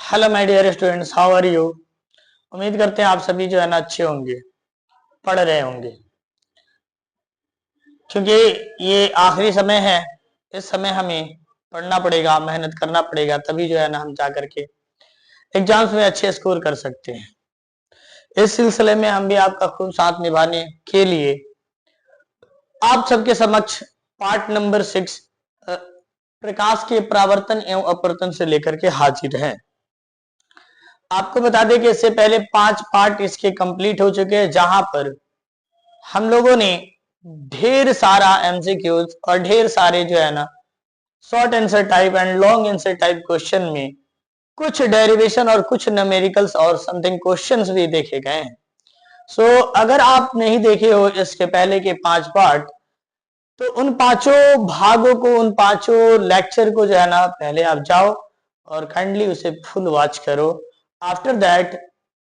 Hello my dear students, how are you. उम्मीद करते हैं आप सभी जो है ना अच्छे होंगे, पढ़ रहे होंगे, क्योंकि ये आखिरी समय है। इस समय हमें पढ़ना पड़ेगा, मेहनत करना पड़ेगा, तभी जो है ना हम जा करके एग्जाम्स में अच्छे स्कोर कर सकते हैं। इस सिलसिले में हम भी आपका खूब साथ निभाने के लिए आप सबके समक्ष पार्ट नंबर 6 प्रकाश के परावर्तन एवं अपवर्तन से लेकर के हाजिर हैं। आपको बता दें कि इससे पहले 5 पार्ट इसके कंप्लीट हो चुके हैं, जहां पर हम लोगों ने ढेर सारा एमसीक्यूज और ढेर सारे जो है ना short answer type and long answer type question में कुछ डेरिवेशन और कुछ न्यूमेरिकल्स और समथिंग क्वेश्चंस भी देखे गए हैं। सो अगर आप नहीं देखे हो इसके पहले के 5 पार्ट, तो उन पांचों भागों को, उन पांचों लेक्चर को जो है ना पहले आप जाओ और काइंडली उसे फुल वॉच करो। आफ्टर दैट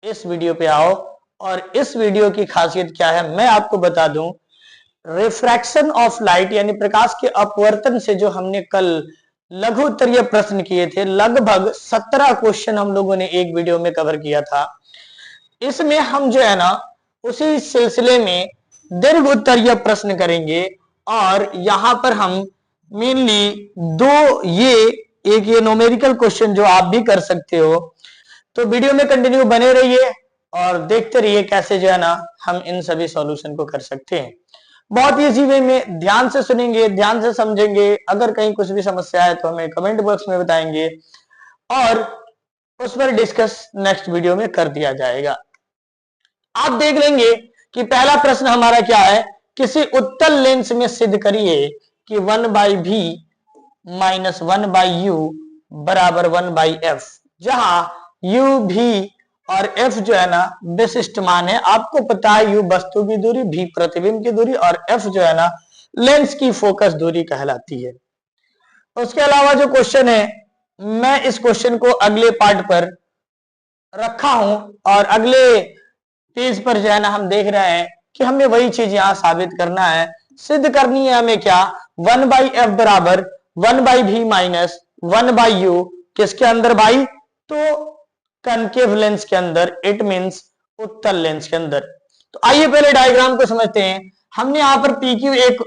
इस वीडियो पे आओ, और इस वीडियो की खासियत क्या है मैं आपको बता दूं। रिफ्रैक्शन ऑफ लाइट यानी प्रकाश के अपवर्तन से जो हमने कल लघु उत्तरीय प्रश्न किए थे, लगभग 17 क्वेश्चन हम लोगों ने एक वीडियो में कवर किया था। इसमें हम जो है ना उसी सिलसिले में दीर्घ उत्तरीय प्रश्न करेंगे, और यहां पर हम मेनली एक ये न्यूमेरिकल क्वेश्चन जो आप भी कर सकते हो। तो वीडियो में कंटिन्यू बने रहिए और देखते रहिए कैसे जो है ना हम इन सभी सॉल्यूशन को कर सकते हैं। बहुत ही इजी वे में, ध्यान से सुनेंगे, ध्यान से समझेंगे। अगर कहीं कुछ भी समस्या है तो हमें कमेंट बॉक्स में बताएंगे और उस पर डिस्कस नेक्स्ट वीडियो में कर दिया जाएगा। आप देख लेंगे कि पहला प्रश्न हमारा क्या है। किसी उत्तल लेंस में सिद्ध करिए कि 1/v माइनस 1/u बराबर 1/f, जहां u v और f जो है ना विशिष्ट मान है। आपको पता है u वस्तु की दूरी, v प्रतिबिंब की दूरी और f जो है ना लेंस की फोकस दूरी कहलाती है। उसके अलावा जो क्वेश्चन है, मैं इस क्वेश्चन को अगले पार्ट पर रखा हूं, और अगले पेज पर जो है ना हम देख रहे हैं कि हमें वही चीज यहां साबित करना है, सिद्ध करनी है हमें क्या। 1/f बराबर 1/v माइनस 1/u किसके अंदर भाई, तो कनकेव लेंस के अंदर, इट मींस उत्तल लेंस के अंदर। तो आइए पहले डायग्राम को समझते हैं। हमने यहां पर PQ एक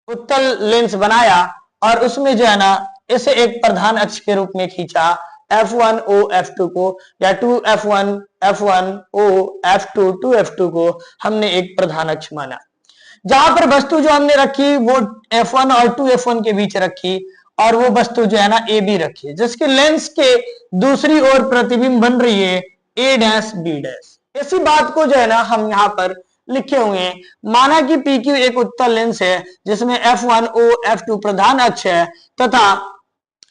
उत्तल लेंस बनाया और उसमें जो है ना इसे एक प्रधान अक्ष के रूप में खींचा, F1O F2 को, या 2F1 F1O F2 2F2 को हमने एक प्रधान अक्ष माना। जहां पर वस्तु जो हमने रखी वो F1 और 2F1 के बीच रखी, और वो वस्तु जो है ना AB रखी, जिसके लेंस के दूसरी ओर प्रतिबिंब बन रही है A', B'। इसी बात को जो है ना हम यहाँ पर लिखे हुए हैं। माना कि PQ एक उत्तल लेंस है जिसमें F1O F2 प्रधान अक्ष है, तथा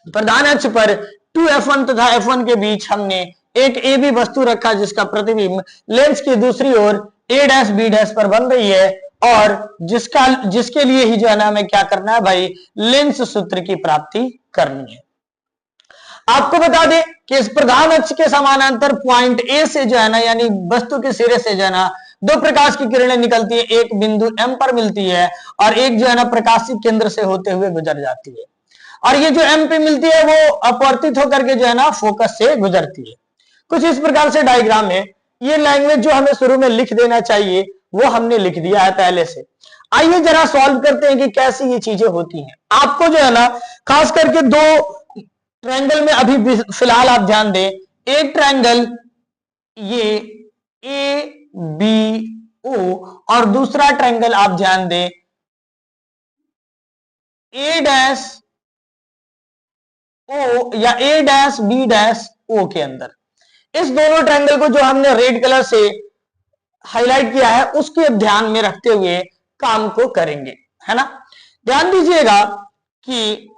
प्रधान अक्ष पर 2F1 तथा F1 के बीच हमने एक AB वस्तु रखा जिसका प्रतिबिंब लेंस की दूसरी ओर A' B' पर बन रही है, और जिसके लिए ही जो है ना हमें क्या करना है भाई, लेंस सूत्र की प्राप्ति करनी है। आपको बता दें कि इस प्रधान अक्ष के समानांतर पॉइंट ए से जो है ना, यानी वस्तु के सिरे से जो है ना दो प्रकाश की किरणें निकलती है, एक बिंदु M पर मिलती है और एक जो है ना प्रकाशिक केंद्र से होते हुए गुजर जाती है। और ये जो M पे मिलती है वो अपवर्तित होकर के जो है ना फोकस से गुजरती है। कुछ इस प्रकार से डायग्राम है। ये लैंग्वेज जो हमें शुरू में लिख देना चाहिए वो हमने लिख दिया है पहले से। आइए जरा सॉल्व करते हैं कि कैसी ये चीजें होती हैं। आपको जो है ना खास करके दो ट्रायंगल में अभी फिलहाल आप ध्यान दें। एक ट्रायंगल ये ABO और दूसरा ट्रायंगल आप ध्यान दें A' O या A', B' O के अंदर। इस दोनों ट्रायंगल को जो हमने रेड कलर से हाईलाइट किया है उसके ध्यान में रखते हुए काम को करेंगे, है ना। ध्यान दीजिएगा कि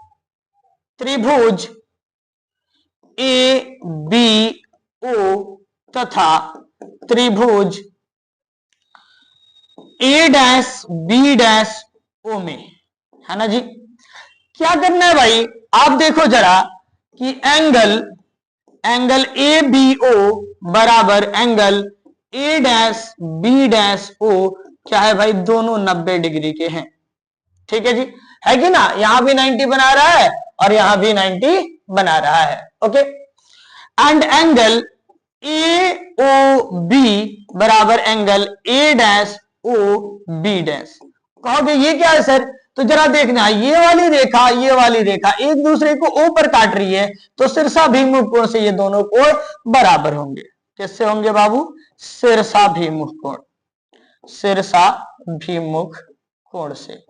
त्रिभुज ABO तथा त्रिभुज A', B', O में, है ना जी। क्या करना है भाई, आप देखो जरा कि एंगल ABO बराबर एंगल A', B', O क्या है भाई, दोनों 90 डिग्री के हैं। ठीक है जी, है कि ना। यहां भी 90 बना रहा है और यहां भी 90 बना रहा है। ओके, एंड एंगल AOB बराबर एंगल A-OB डैश। कहोगे ये क्या है सर? तो जरा देखना, ये वाली रेखा एक दूसरे को O पर काट रही है, तो शीर्षाभिमुख कोण से ये दोनों कोण बराबर होंगे। किससे होंगे बाबू? शीर्षाभिमुख कोण, शीर्षाभिमुख कोण से,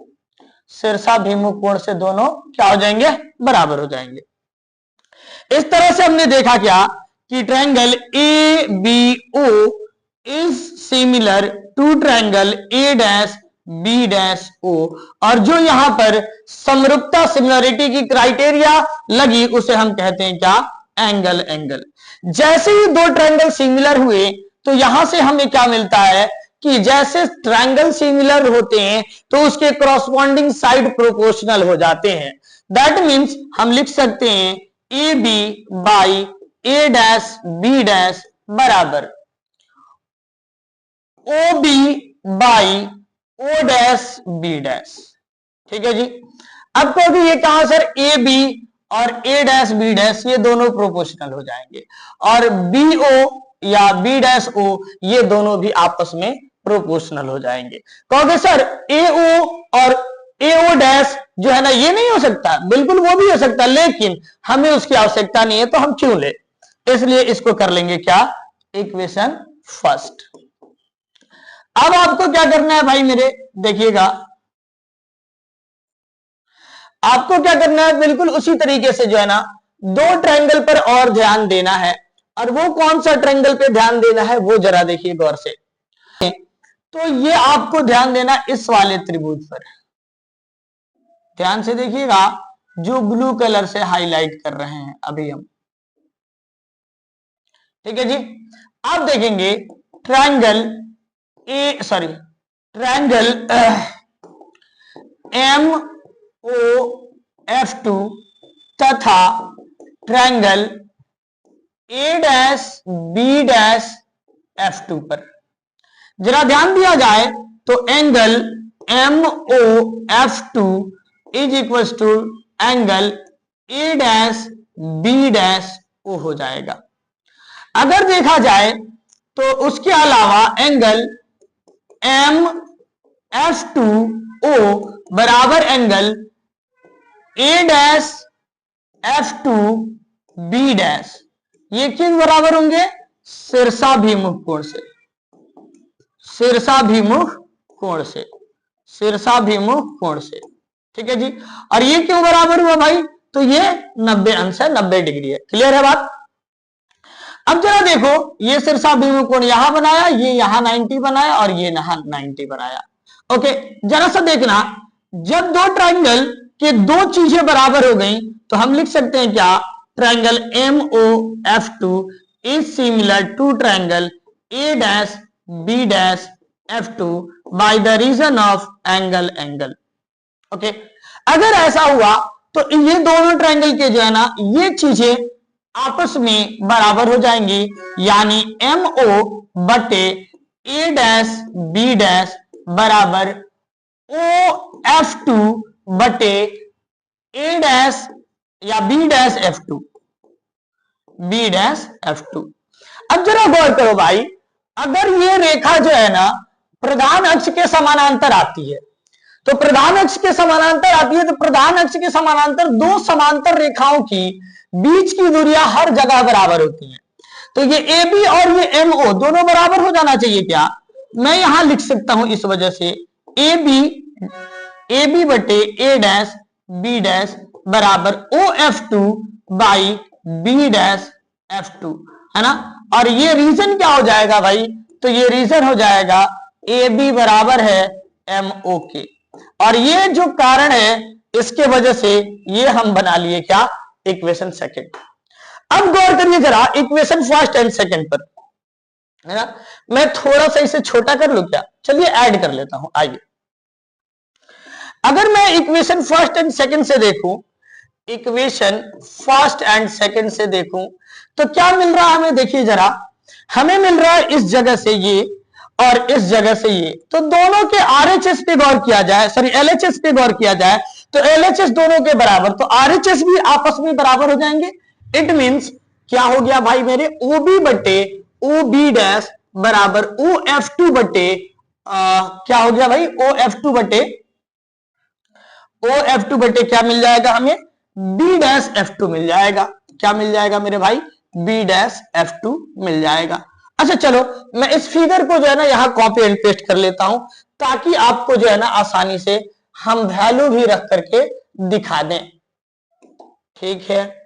शीर्षाभिमुख कोण से दोनों क्या हो जाएंगे? बराबर हो जाएंगे। इस तरह से हमने देखा क्या कि triangle ABO is similar to triangle A-B-O, और जो यहां पर समरूपता सिमिलरिटी की क्राइटेरिया लगी उसे हम कहते हैं क्या? एंगल। एंगल जैसे ही दो ट्रायंगल सिमिलर हुए तो यहां से हमें क्या मिलता है कि जैसे ट्रायंगल सिमिलर होते हैं तो उसके कॉरस्पॉन्डिंग साइड प्रोपोर्शनल हो जाते हैं। दैट मीन्स हम लिख सकते हैं AB बाई A-B डैश बराबर OB बाई O-B डैश। ठीक है जी। अब कहोगे ये कहां सर? AB और A-B डैश ये दोनों प्रोपोर्शनल हो जाएंगे, और BO या B-O ये दोनों भी आपस में प्रोपोर्शनल हो जाएंगे। कहोगे सर AO और AO डैश जो है ना ये नहीं हो सकता? बिल्कुल वो भी हो सकता, लेकिन हमें उसकी आवश्यकता नहीं है, तो हम क्यों ले? इसलिए इसको कर लेंगे क्या? Equation first. अब आपको क्या करना है भाई मेरे? देखिएगा, आपको क्या करना है? बिल्कुल उसी तरीके से जो है ना दो ट्रायंगल पर और ध्यान देना है, और वो कौन सा ट्रायंगल पे ध्यान देना है वो जरा देखिए गौर से। तो ये आपको ध्यान देना इस वाले त्रिभुज पर, ध्यान से देखिएगा, जो ब्लू कलर से हाईलाइट कर रहे हैं अभी हम। ठीक है जी। आप देखेंगे ट्रायंगल ट्रायंगल MOF2 तथा ट्रायंगल A-B-F2 पर जरा ध्यान दिया जाए तो angle MOF2 is equal to angle A-B-O हो जाएगा। अगर देखा जाए तो उसके अलावा एंगल MF2O बराबर एंगल A-F2B डैश, ये किस बराबर होंगे? शीर्षाभिमुख कोण से, शीर्षाभिमुख कोण से, शीर्षाभिमुख कोण से। ठीक है जी। और ये क्यों बराबर हुआ भाई? तो ये 90 अंश है, 90 डिग्री है। क्लियर है बात? अब जरा देखो, ये शीर्षाभिमुख कोण यहां बनाया, ये यहां 90 बनाया, और ये यहां 90 बनाया। ओके, जरा सा देखना, जब दो ट्रायंगल के दो चीजें बराबर हो गई तो हम लिख सकते हैं क्या? Triangle MOF2 is similar to triangle A-B-F2 by the reason of angle. Angle okay, अगर ऐसा हुआ तो ये दोनों ट्रायंगल के जो है ना ये चीजें आपस में बराबर हो जाएंगी, यानी MO बटे A-B डैश बराबर OF2 बटे A डैश या B dash F2, B dash F2। अब जरा गौर करो भाई, अगर ये रेखा जो है ना प्रधान अक्ष के समानांतर आती है, तो प्रधान अक्ष के समानांतर आती है, तो प्रधान अक्ष के समानांतर दो समांतर रेखाओं की बीच की दूरियां हर जगह बराबर होती हैं। तो ये AB और ये MO दोनों बराबर हो जाना चाहिए क्या? मैं यहां लिख सकता हूं इस वजह से AB बटे A डैश B डैश बराबर OF2 by B dash F2, है ना। और ये रीजन क्या हो जाएगा भाई? तो ये रीजन हो जाएगा AB बराबर है MO के, और ये जो कारण है इसके वजह से ये हम बना लिए क्या? Equation second. अब गौर करिए जरा इक्वेशन फर्स्ट एंड सेकंड पर, है ना। मैं थोड़ा सा इसे छोटा कर लूं क्या? चलिए ऐड कर लेता हूं। आइए, अगर मैं इक्वेशन फर्स्ट एंड सेकंड से देखूं, इक्वेशन फर्स्ट एंड सेकंड से देखूं तो क्या मिल रहा है हमें? देखिए जरा, हमें मिल रहा है इस जगह से ये और इस जगह से ये, तो दोनों के RHS पे गौर किया जाए, सॉरी LHS पे गौर किया जाए तो LHS दोनों के बराबर, तो RHS भी आपस में बराबर हो जाएंगे। इट मींस क्या हो गया भाई मेरे, ओ बी बटे ओ बी डैश बराबर ओ एफ टू बटे क्या हो गया भाई, ओ एफ टू बटे क्या मिल जाएगा हमें, बी डैश एफ टू मिल जाएगा। क्या मिल जाएगा मेरे भाई, बी डैश एफ टू मिल जाएगा। अच्छा चलो मैं इस फिगर को जो है ना यहां कॉपी एंड पेस्ट कर लेता हूं, ताकि आपको जो है ना आसानी से हम वैल्यू भी रख करके दिखा दें। ठीक है,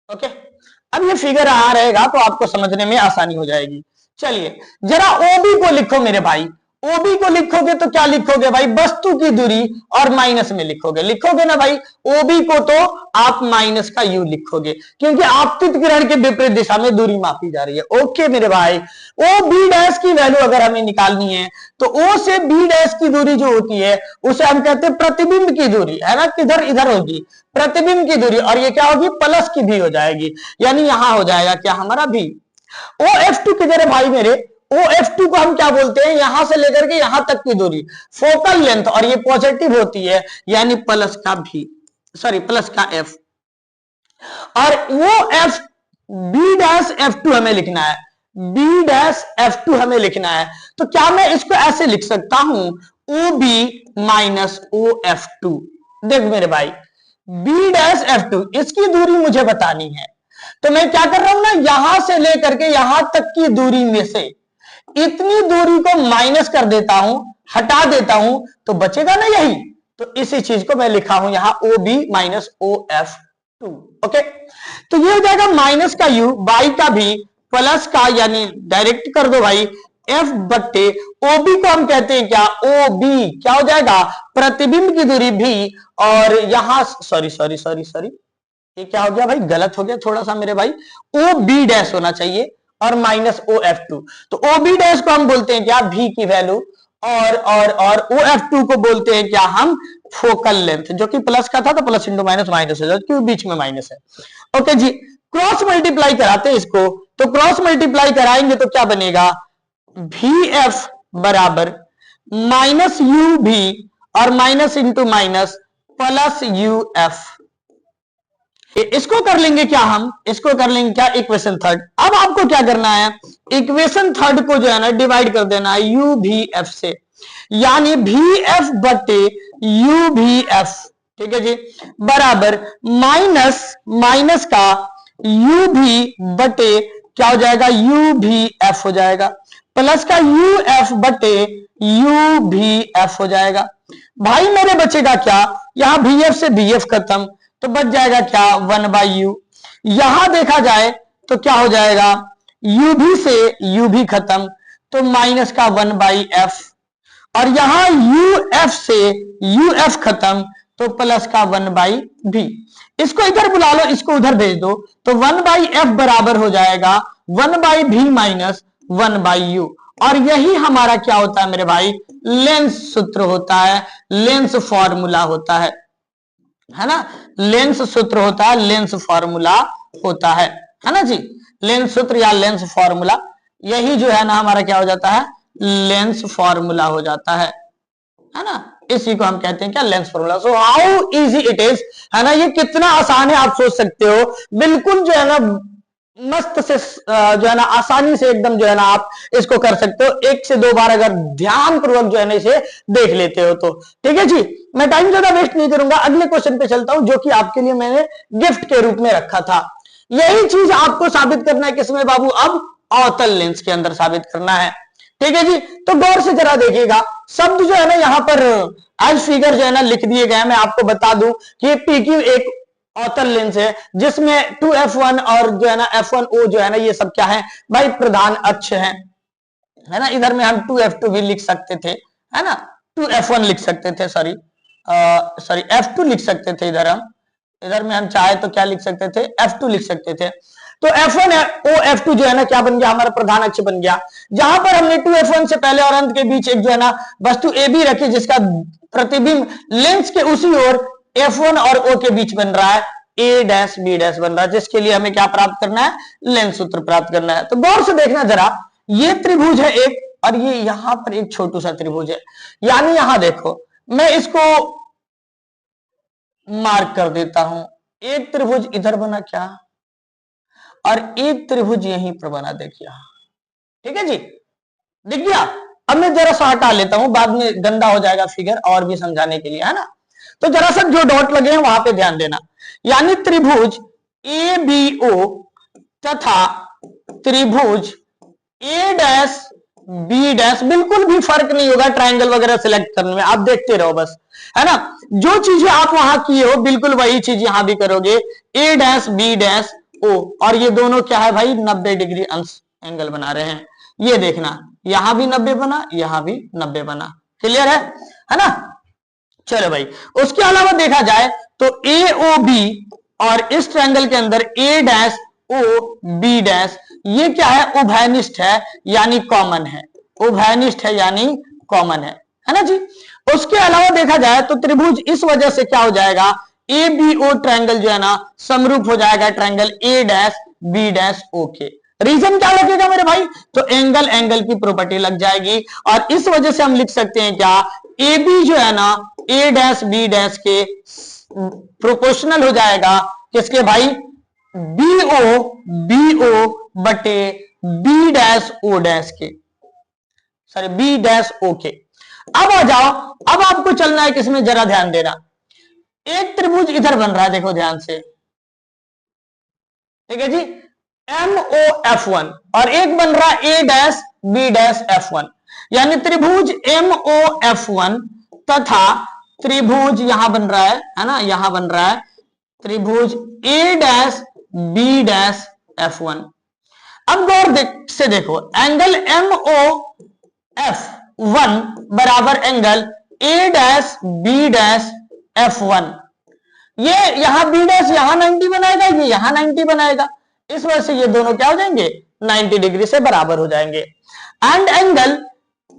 ओके। अब ये फिगर आ रहेगा तो आपको समझने में आसानी हो जाएगी। चलिए जरा ओबी को लिखो मेरे भाई, ओबी को लिखोगे तो क्या लिखोगे भाई, वस्तु की दूरी और माइनस में लिखोगे ना भाई। ओबी को तो आप माइनस का यू लिखोगे, क्योंकि आपतित किरण के विपरीत दिशा में दूरी मापी जा रही है। ओके मेरे भाई, ओ बी डैश की वैल्यू अगर हमें निकालनी है तो ओ से बी डैश की दूरी जो होती है उसे हम कहते हैं प्रतिबिंब की दूरी, है ना, किधर इधर होगी प्रतिबिंब की दूरी, और ये क्या होगी, प्लस की भी हो जाएगी, यानी यहां हो जाएगा क्या हमारा भी। ओ एफ टू किधर है भाई मेरे, ओ एफ टू को हम क्या बोलते हैं, यहां से लेकर के यहां तक की दूरी फोकल लेंथ, और ये पॉजिटिव होती है यानी प्लस का भी, सॉरी प्लस का एफ, और वो F B dash F two हमें लिखना है, बी डैश एफ टू हमें लिखना है। तो क्या मैं इसको ऐसे लिख सकता हूं, O B minus O F two. देख मेरे भाई, बी डैश एफ टू इसकी दूरी मुझे बतानी है, तो मैं क्या कर रहा हूं ना, यहां से लेकर के यहां तक की दूरी में से इतनी दूरी को माइनस कर देता हूं, हटा देता हूं, तो बचेगा ना यही। तो इसी चीज को मैं लिखा हूं यहां O B minus O F two. Okay, तो ये हो जाएगा माइनस का यू, बाई का भी, प्लस का, यानी डायरेक्ट कर दो भाई एफ बट्टे ओबी को हम कहते हैं क्या, ओ बी, क्या हो जाएगा प्रतिबिंब की दूरी भी, और यहां सॉरी सॉरी सॉरी सॉरी ये क्या हो गया भाई, गलत हो गया थोड़ा सा मेरे भाई, ओ बी डैश होना चाहिए और माइनस ओ एफ टू। तो ओ बी डैश को हम बोलते हैं क्या, भी की वैल्यू, और ओ एफ टू को बोलते हैं क्या हम, फोकल लेंथ, जो कि प्लस का था तो प्लस इंटू माइनस माइनस हो जाए, क्यों बीच में माइनस है। ओके जी, क्रॉस मल्टीप्लाई कराते हैं इसको, तो क्रॉस मल्टीप्लाई कराएंगे तो क्या बनेगा, वी एफ बराबर माइनस यू भी और minus into minus plus U F. इसको कर लेंगे क्या हम, इसको कर लेंगे क्या, इक्वेशन थर्ड। अब आपको क्या करना है, इक्वेशन थर्ड को जो है ना डिवाइड कर देना है यू भी एफ से, यानी भी एफ बटे यू भी एफ, ठीक है जी, बराबर माइनस माइनस का यू भी बटे क्या हो जाएगा, यू भी एफ हो जाएगा, प्लस का यू एफ बटे यू भी एफ हो जाएगा। भाई मेरे बचेगा क्या, यहां भी एफ से बी एफ खत्म, तो बच जाएगा क्या, वन बाई यू। यहां देखा जाए तो क्या हो जाएगा, यू भी से यू भी खत्म, तो माइनस का वन बाई एफ, और यहां यू एफ से यू एफ खत्म, तो प्लस का वन बाई भी। इसको इधर बुला लो, इसको उधर भेज दो, तो वन बाई एफ बराबर हो जाएगा वन बाई भी माइनस वन बाई यू। और यही हमारा क्या होता है मेरे भाई, लेंस सूत्र होता है, लेंस फॉर्मूला होता है ना, लेंस सूत्र होता है, लेंस फॉर्मूला होता है ना जी, लेंस सूत्र या लेंस फॉर्मूला, यही जो है ना हमारा क्या हो जाता है, लेंस फॉर्मूला हो जाता है ना, इसी को हम कहते हैं क्या, lens formula. So how easy it is, है ना, ये कितना आसान है आप सोच सकते हो, बिल्कुल जो है ना मस्त से जो है ना आसानी से एकदम जो है ना आप इसको कर सकते हो, एक से दो बार अगर ध्यान पूर्वक जो है ना इसे देख लेते हो तो। ठीक है जी, मैं टाइम ज्यादा वेस्ट नहीं करूंगा, अगले क्वेश्चन पे चलता हूं जो कि आपके लिए मैंने गिफ्ट के रूप में रखा था। यही चीज आपको साबित करना है किसमें बाबू, अब अवतल लेंस के अंदर साबित करना है। ठीक है जी, तो गौर से जरा देखिएगा, शब्द जो है ना यहाँ पर एज फिगर जो है ना लिख दिए गए हैं। मैं आपको बता दूं कि PQ एक अवतल लेंस है जिसमें 2F1 और जो है ना F1O जो है ना ये सब क्या है भाई, प्रधान अक्ष है ना। इधर में हम 2F2 भी लिख सकते थे, है ना, 2F1 लिख सकते थे, सॉरी F2 लिख सकते थे, इधर में हम चाहे तो क्या लिख सकते थे, F2 लिख सकते थे। तो F1O F2 जो है ना क्या बन गया, हमारा प्रधान अक्ष बन गया, जहां पर हमने 2F1 से पहले और अंत के बीच एक जो है ना वस्तु AB रखी, जिसका प्रतिबिंब लेंस के उसी ओर F1 और O के बीच बन रहा है, A डैश B डैश बन रहा है, जिसके लिए हमें क्या प्राप्त करना है, लेंस सूत्र प्राप्त करना है। तो गौर से देखना जरा, ये त्रिभुज है एक और ये यहां पर एक छोटू सा त्रिभुज है। यानी यहां देखो, मैं इसको मार्क कर देता हूं, एक त्रिभुज इधर बना क्या, और एक त्रिभुज यहीं पर बना, देखिए, ठीक है जी, दिख गया। अब मैं जरा सा हटा लेता हूं, बाद में गंदा हो जाएगा फिगर, और भी समझाने के लिए, है ना। तो जरा सा जो डॉट लगे हैं वहां पे ध्यान देना। यानी त्रिभुज ए बी ओ तथा त्रिभुज ए डैश बी डैश, बिल्कुल भी फर्क नहीं होगा ट्रायंगल वगैरह सिलेक्ट करने में, आप देखते रहो बस, है ना। जो चीजें आप वहां किए हो बिल्कुल वही चीज यहां भी करोगे। ए डैश बी डैश ओ, और ये दोनों क्या है भाई, 90 डिग्री अंश एंगल बना रहे हैं। ये देखना, यहां भी 90 बना, यहां भी 90 बना, क्लियर है ना। चलो भाई, उसके अलावा देखा जाए तो ए ओ बी और इस ट्रायंगल के अंदर ए डैश ओ बी डैश, ये क्या है, उभयनिष्ठ है यानी कॉमन है, उभयनिष्ठ है यानी कॉमन है ना जी। उसके अलावा देखा जाए तो त्रिभुज इस वजह से क्या हो जाएगा, ए बी ओ ट्रायंगल जो है ना समरूप हो जाएगा triangle A dash B dash O के। रीजन क्या लगेगा मेरे भाई, तो एंगल एंगल की प्रॉपर्टी लग जाएगी, और इस वजह से हम लिख सकते हैं क्या, ए बी जो है ना ए डैश बी डैश के प्रोपोर्शनल हो जाएगा किसके भाई, बी ओ बटे बी डैश ओ डैश के, सॉरी बी डैश ओ के। अब आ जाओ, अब आपको चलना है किसमें, जरा ध्यान देना। एक त्रिभुज इधर बन रहा है, देखो ध्यान से, ठीक है जी, एम ओ एफ वन, और एक बन रहा है A dash B dash F one. यानी त्रिभुज एम ओ एफ वन तथा त्रिभुज यहां बन रहा है ना, यहां बन रहा है त्रिभुज A dash B dash F one. अब गौर से देखो, angle M O F one बराबर angle A dash B dash F one, ये यहां बी डैश यहां 90 बनाएगा, ये यहां 90 बनाएगा, इस वजह से ये दोनों क्या हो जाएंगे, 90 डिग्री से बराबर हो जाएंगे। And angle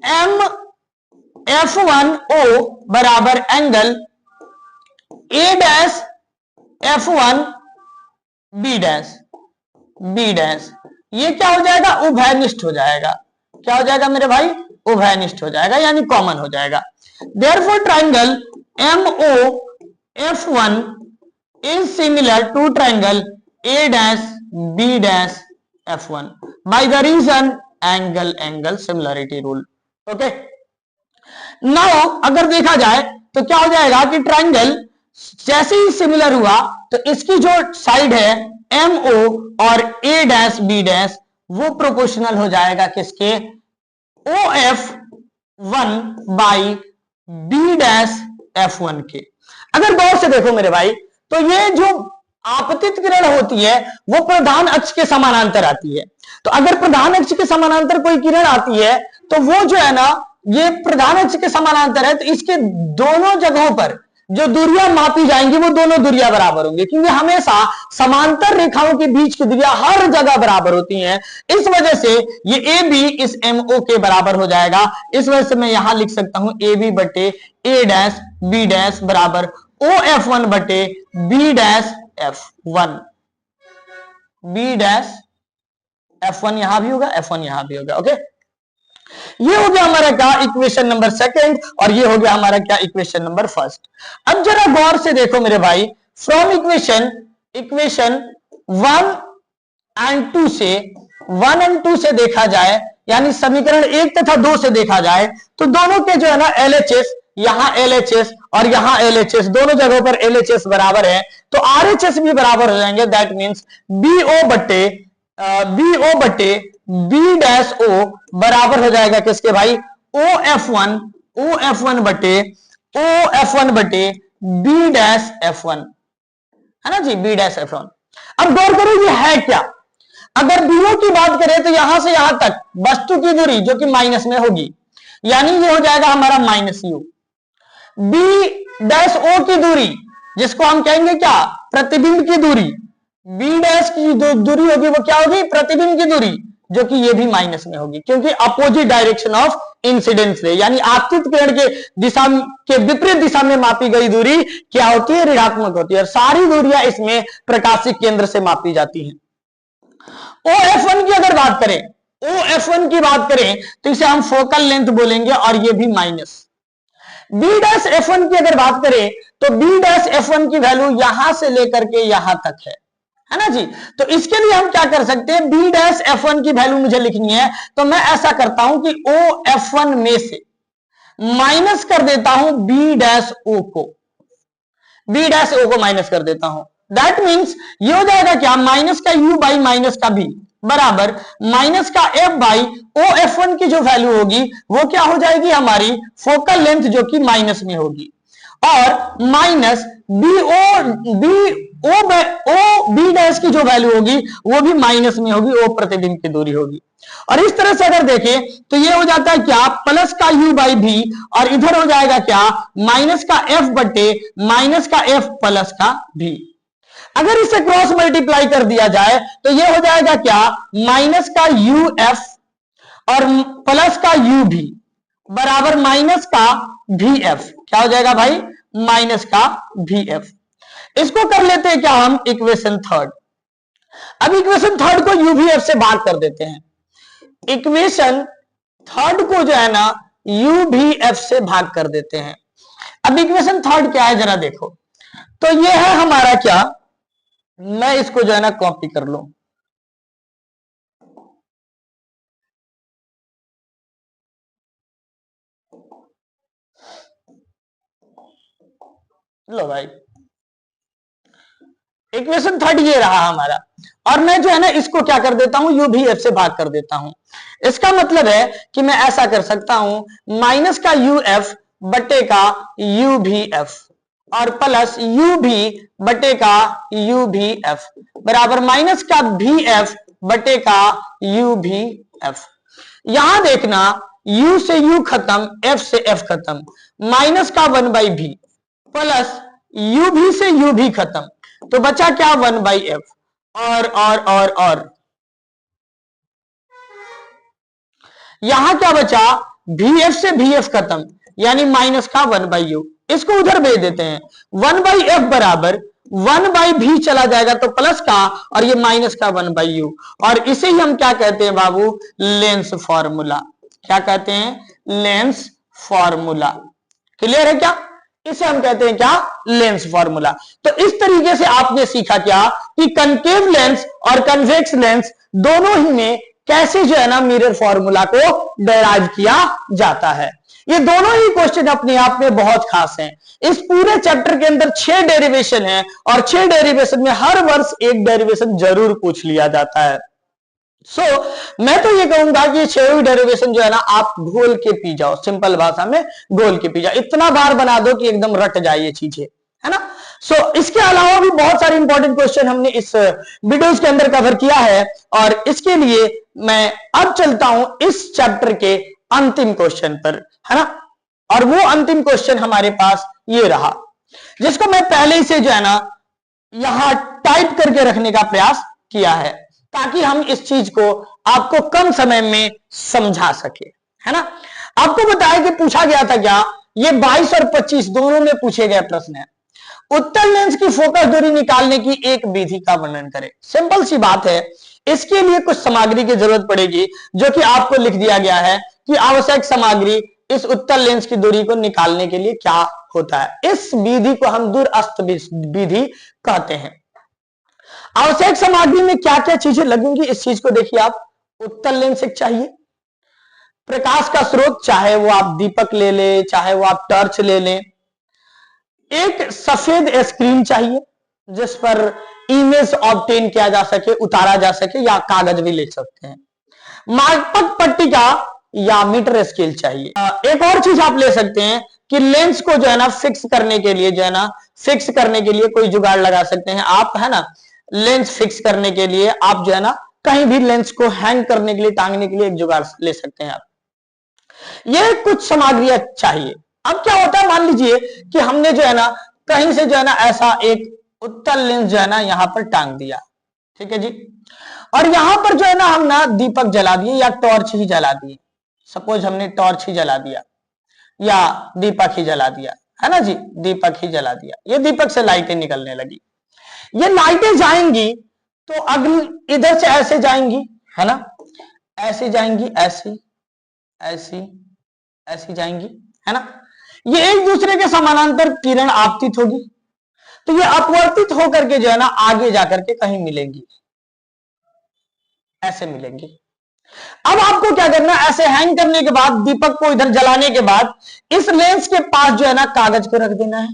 M F one O बराबर angle A dash F one B dash B dash, ये क्या हो जाएगा, उभयनिष्ठ हो जाएगा। क्या हो जाएगा मेरे भाई, उभयनिष्ठ हो जाएगा यानी कॉमन हो जाएगा। Therefore triangle M O F one is similar to triangle A dash B dash F one by the reason angle angle similarity rule. Okay, now अगर देखा जाए तो क्या हो जाएगा कि ट्रायंगल जैसे ही सिमिलर हुआ तो इसकी जो साइड है एम ओ और ए डैश बी डैश वो प्रोपोर्शनल हो जाएगा किसके, O F one by B dash F one के। अगर गौर से देखो मेरे भाई, तो ये जो आपतित किरण होती है वो प्रधान अक्ष के समानांतर आती है। तो अगर प्रधान अक्ष के समानांतर कोई किरण आती है तो वो जो है ना, ये प्रधान अक्ष के समानांतर है, तो इसके दोनों जगहों पर जो दूरियां मापी जाएंगी वो दोनों दूरियां बराबर होंगी, क्योंकि हमेशा समांतर रेखाओं के बीच की दूरियां हर जगह बराबर होती हैं। इस वजह से ये ए बी इस एम ओ के बराबर हो जाएगा। इस वजह से मैं यहां लिख सकता हूं ए बी बटे ए डैश बी डैश बराबर ओ एफ वन बटे B dash F one, B dash F one यहां भी होगा, एफ वन यहां भी होगा। ओके, ये हो गया हमारा क्या, इक्वेशन नंबर सेकंड, और ये हो गया हमारा क्या, इक्वेशन नंबर फर्स्ट। अब जरा गौर से देखो मेरे भाई, फ्रॉम इक्वेशन 1 एंड 2 से, 1 एंड 2 से देखा जाए, यानी समीकरण 1 तथा 2 से देखा जाए, तो दोनों के जो है ना एलएचएस, यहां एलएचएस और यहां एलएचएस, दोनों जगहों पर एलएचएस बराबर है, तो आरएचएस भी बराबर हो जाएंगे। दैट मीन्स बीओ बटे बी डैश ओ बराबर हो जाएगा किसके भाई, ओ एफ वन बटे बी डैश एफ वन, है ना जी, बी डैश एफ वन। अब गौर करो ये है क्या, अगर बीओ की बात करें तो यहां से यहां तक वस्तु की दूरी जो कि माइनस में होगी, यानी ये हो जाएगा हमारा minus U. B dash O की दूरी जिसको हम कहेंगे क्या, प्रतिबिंब की दूरी, बी डैश की जो दूरी होगी वो क्या होगी, प्रतिबिंब की दूरी, जो कि ये भी माइनस में होगी, क्योंकि अपोजिट डायरेक्शन ऑफ इंसिडेंस से, यानी आपतित किरण के दिशा के विपरीत दिशा में मापी गई दूरी क्या होती है, ऋणात्मक होती है, और सारी दूरियां इसमें प्रकाशिक केंद्र से मापी जाती हैं। ओ एफ वन की अगर बात करें, OF1 की बात करें तो इसे हम फोकल लेंथ बोलेंगे और ये भी माइनस। B'(F1) की अगर बात करें तो B'(F1) की वैल्यू यहां से लेकर के यहां तक है ना जी। तो इसके लिए हम क्या कर सकते हैं, B'(F1) की वैल्यू मुझे लिखनी है, तो मैं ऐसा करता हूं कि OF1 में से माइनस कर देता हूं B'(O) को, B'(O) को माइनस कर देता हूं। दैट मीन्स ये हो जाएगा क्या, माइनस का U बाई माइनस का B बराबर माइनस का F बाई OF1 की जो वैल्यू होगी वो क्या हो जाएगी हमारी फोकल लेंथ जो कि माइनस में होगी, और माइनस B' की जो वैल्यू होगी वो भी माइनस में होगी, O प्रतिबिंब की दूरी होगी। और इस तरह से अगर देखें तो ये हो जाता है क्या, प्लस का U बाई भी, और इधर हो जाएगा क्या, माइनस का F बटे माइनस का F प्लस का भी। अगर इसे क्रॉस मल्टीप्लाई कर दिया जाए तो ये हो जाएगा क्या, माइनस का UF और प्लस का UV बराबर माइनस का VF। क्या हो जाएगा भाई, माइनस का VF। इसको कर लेते हैं क्या हम इक्वेशन थर्ड। अब इक्वेशन थर्ड को UVF से भाग कर देते हैं, इक्वेशन थर्ड को जो है ना UVF से भाग कर देते हैं। अब इक्वेशन थर्ड क्या है जरा देखो, तो ये है हमारा क्या, मैं इसको जो है ना कॉपी कर लूं, लो भाई इक्वेशन थर्ड ये रहा हमारा, और मैं जो है ना इसको क्या कर देता हूं, UVF से भाग कर देता हूं। इसका मतलब है कि मैं ऐसा कर सकता हूं, माइनस का UF बटे का UVF और प्लस UV बटे का UVF बराबर माइनस का VF बटे का UVF। यहां देखना U से U खत्म, F से F खत्म, माइनस का 1/V प्लस UV से UV खत्म, तो बचा क्या 1/F, और यहां क्या बचा, VF से VF खत्म यानी माइनस का 1/U। इसको उधर भेज देते हैं, 1/F बराबर 1/V चला जाएगा तो प्लस का, और ये माइनस का 1/U, और इसे ही हम क्या कहते हैं बाबू, लेंस फॉर्मूला। क्या कहते हैं, लेंस फॉर्मूला। क्लियर है क्या, इसे हम कहते हैं क्या, लेंस फॉर्मूला। तो इस तरीके से आपने सीखा क्या कि कनकेव लेंस और कन्वेक्स लेंस दोनों ही में कैसे जो है ना मिरर फॉर्मूला को डेराइव किया जाता है। ये दोनों ही क्वेश्चन अपने आप में बहुत खास हैं। इस पूरे चैप्टर के अंदर 6 डेरिवेशन हैं, और 6 डेरिवेशन में हर वर्ष एक डेरिवेशन जरूर पूछ लिया जाता है। मैं तो ये कहूंगा कि 6 डेरिवेशन जो है ना आप घोल के पी जाओ, सिंपल भाषा में घोल के पी जाओ, इतना बार बना दो कि एकदम रट जाए ये चीजें, है ना। इसके अलावा भी बहुत सारे इंपॉर्टेंट क्वेश्चन हमने इस वीडियोस के अंदर कवर किया है, और इसके लिए मैं अब चलता हूं इस चैप्टर के अंतिम क्वेश्चन पर, है ना। और वो अंतिम क्वेश्चन हमारे पास ये रहा, जिसको मैं पहले से जो है ना यहां टाइप करके रखने का प्रयास किया है, ताकि हम इस चीज को आपको कम समय में समझा सके, है ना। आपको बताया कि पूछा गया था क्या, ये 22 और 25 दोनों में पूछे गए प्रश्न है। उत्तल लेंस की फोकस दूरी निकालने की एक विधि का वर्णन करें। सिंपल सी बात है, इसके लिए कुछ सामग्री की जरूरत पड़ेगी, जो कि आपको लिख दिया गया है कि आवश्यक सामग्री इस उत्तल लेंस की दूरी को निकालने के लिए क्या होता है। इस विधि को हम दूरस्थ विधि कहते हैं। आवश्यक सामग्री में क्या क्या चीजें लगेंगी, इस चीज को देखिए आप। उत्तल लेंस एक चाहिए, प्रकाश का स्रोत, चाहे वो आप दीपक ले लें, चाहे वो आप टॉर्च ले लें, एक सफेद स्क्रीन चाहिए जिस पर इमेज ऑब्टेन किया जा सके, उतारा जा सके, या कागज भी ले सकते हैं। मापक पट्टिका या मीटर स्केल चाहिए। एक और चीज आप ले सकते हैं कि लेंस को जो है ना फिक्स करने के लिए, जो है ना फिक्स करने के लिए कोई जुगाड़ लगा सकते हैं आप, है ना। लेंस फिक्स करने के लिए आप जो है ना कहीं भी लेंस को हैंग करने के लिए, टांगने के लिए एक जुगाड़ ले सकते हैं आप। ये कुछ सामग्रियां चाहिए। अब क्या होता है, मान लीजिए कि हमने जो है ना कहीं से जो है ना ऐसा एक उत्तल लेंस जो है ना यहां पर टांग दिया, ठीक है जी, और यहां पर जो है ना हम ना दीपक जला दिए या टॉर्च ही जला दिए। सपोज हमने टॉर्च ही जला दिया या दीपक ही जला दिया, है ना जी, दीपक ही जला दिया। ये दीपक से लाइटें निकलने लगी, ये लाइटें जाएंगी तो अगली इधर से ऐसे जाएंगी, है ना, ऐसी जाएंगी, ऐसी ऐसी ऐसी जाएंगी, है ना। ये एक दूसरे के समानांतर किरण आपतित होगी, तो ये अपवर्तित होकर के जो है ना आगे जाकर के कहीं मिलेंगी, ऐसे मिलेंगी। अब आपको क्या करना, ऐसे हैंग करने के बाद, दीपक को इधर जलाने के बाद, इस लेंस के पास जो है ना कागज को रख देना है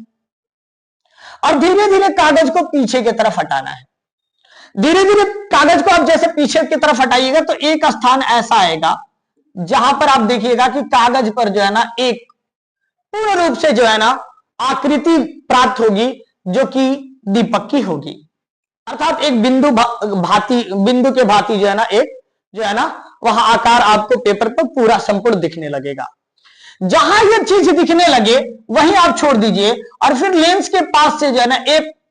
और धीरे धीरे कागज को पीछे की तरफ हटाना है। धीरे धीरे कागज को आप जैसे पीछे की तरफ हटाइएगा तो एक स्थान ऐसा आएगा जहां पर आप देखिएगा कि कागज पर जो है ना एक पूर्ण रूप से जो है ना आकृति प्राप्त होगी जो कि दीपक की होगी, अर्थात एक बिंदु के भांति जो है ना एक जो है ना वहां आकार आपको पेपर पर पूरा संपूर्ण दिखने लगेगा। जहां ये चीज दिखने लगे वहीं आप छोड़ दीजिए और फिर लेंस के पास से जो है ना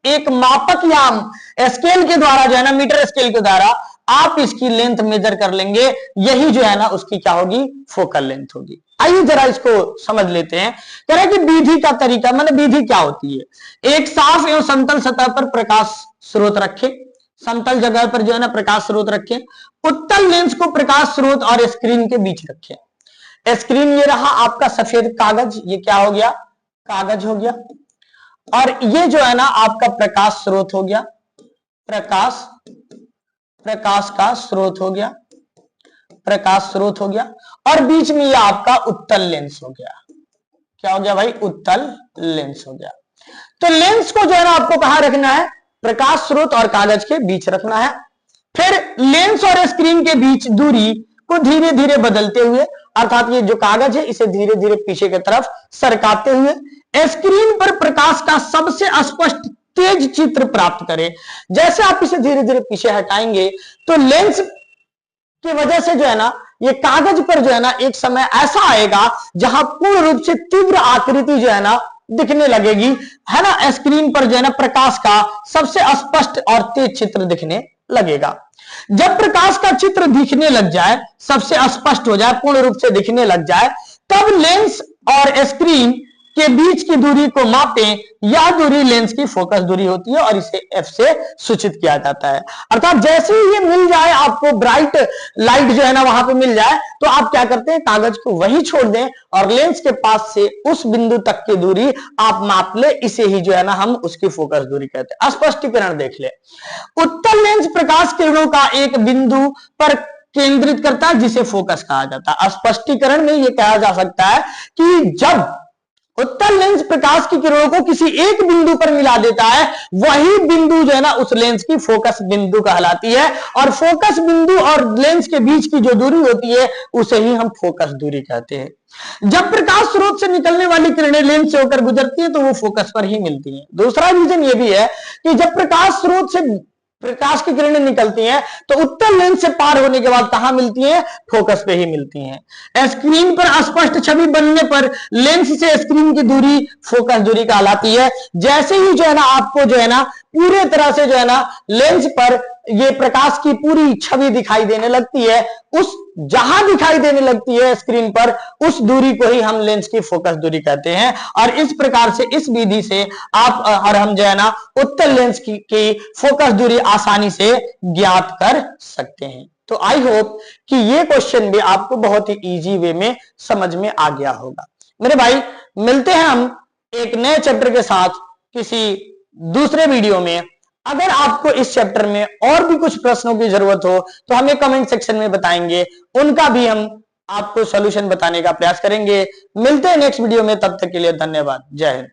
एक मापक या स्केल के द्वारा जो है ना मीटर स्केल के द्वारा आप इसकी लेंथ मेजर कर लेंगे, यही जो है ना उसकी क्या होगी, फोकल लेंथ होगी। आइए जरा इसको समझ लेते हैं। कह रहे हैं कि विधि का तरीका, मतलब विधि क्या होती है। एक साफ एवं समतल सतह पर प्रकाश स्रोत रखें, समतल जगह पर जो है ना प्रकाश स्रोत रखें। उत्तल लेंस को प्रकाश स्रोत और स्क्रीन के बीच रखें। स्क्रीन ये रहा आपका सफेद कागज, ये क्या हो गया, कागज हो गया, और ये जो है ना आपका प्रकाश स्रोत हो गया, प्रकाश का स्रोत हो गया, प्रकाश स्रोत हो गया, और बीच में ये आपका उत्तल लेंस हो गया। क्या हो गया भाई, उत्तल लेंस हो गया। तो लेंस को जो है ना आपको कहां रखना है, प्रकाश स्रोत और कागज के बीच रखना है। फिर लेंस और स्क्रीन के बीच दूरी को धीरे धीरे बदलते हुए, अर्थात ये जो कागज है इसे धीरे धीरे पीछे की तरफ सरकाते हुए स्क्रीन पर प्रकाश का सबसे स्पष्ट तेज चित्र प्राप्त करें। जैसे आप इसे धीरे धीरे पीछे हटाएंगे तो लेंस की वजह से जो है ना ये कागज पर जो है ना एक समय ऐसा आएगा जहां पूर्ण रूप से तीव्र आकृति जो है ना दिखने लगेगी, है ना। स्क्रीन पर जो है ना प्रकाश का सबसे स्पष्ट और तेज चित्र दिखने लगेगा। जब प्रकाश का चित्र दिखने लग जाए, सबसे स्पष्ट हो जाए, पूर्ण रूप से दिखने लग जाए, तब लेंस और स्क्रीन के बीच की दूरी को मापें। यह दूरी लेंस की फोकस दूरी होती है और इसे एफ से सूचित किया जाता है। अर्थात जैसे ही ये मिल जाए आपको, ब्राइट लाइट जो है ना वहां पे मिल जाए, तो आप क्या करते हैं, कागज को वहीं छोड़ दें और लेंस के पास से उस बिंदु तक की दूरी आप माप ले। इसे ही जो है ना हम उसकी फोकस दूरी कहते हैं। स्पष्टीकरण देख ले। उत्तल लेंस प्रकाश किरणों का एक बिंदु पर केंद्रित करता है जिसे फोकस कहा जाता है। स्पष्टीकरण में यह कहा जा सकता है कि जब उत्तल लेंस प्रकाश की किरणों को किसी एक बिंदु पर मिला देता है, वही बिंदु जो है ना उस लेंस की फोकस बिंदु कहलाती है, और फोकस बिंदु और लेंस के बीच की जो दूरी होती है उसे ही हम फोकस दूरी कहते हैं। जब प्रकाश स्रोत से निकलने वाली किरणें लेंस से होकर गुजरती है तो वो फोकस पर ही मिलती है। दूसरा रीजन ये भी है कि जब प्रकाश स्रोत से प्रकाश की किरणें निकलती हैं तो उत्तल लेंस से पार होने के बाद कहां मिलती हैं, फोकस पे ही मिलती हैं। स्क्रीन पर स्पष्ट छवि बनने पर लेंस से स्क्रीन की दूरी फोकस दूरी कहलाती है। जैसे ही जो है ना आपको जो है ना पूरे तरह से जो है ना लेंस पर ये प्रकाश की पूरी छवि दिखाई देने लगती है, उस जहां दिखाई देने लगती है स्क्रीन पर, उस दूरी को ही हम लेंस की फोकस दूरी कहते हैं। और इस प्रकार से, इस विधि से आप और हम जो है ना उत्तल लेंस की फोकस दूरी आसानी से ज्ञात कर सकते हैं। तो आई होप कि ये क्वेश्चन भी आपको बहुत ही इजी वे में समझ में आ गया होगा। मेरे भाई, मिलते हैं हम एक नए चैप्टर के साथ किसी दूसरे वीडियो में। अगर आपको इस चैप्टर में और भी कुछ प्रश्नों की जरूरत हो तो हमें कमेंट सेक्शन में बताएंगे, उनका भी हम आपको सॉल्यूशन बताने का प्रयास करेंगे। मिलते हैं नेक्स्ट वीडियो में, तब तक के लिए धन्यवाद। जय हिंद।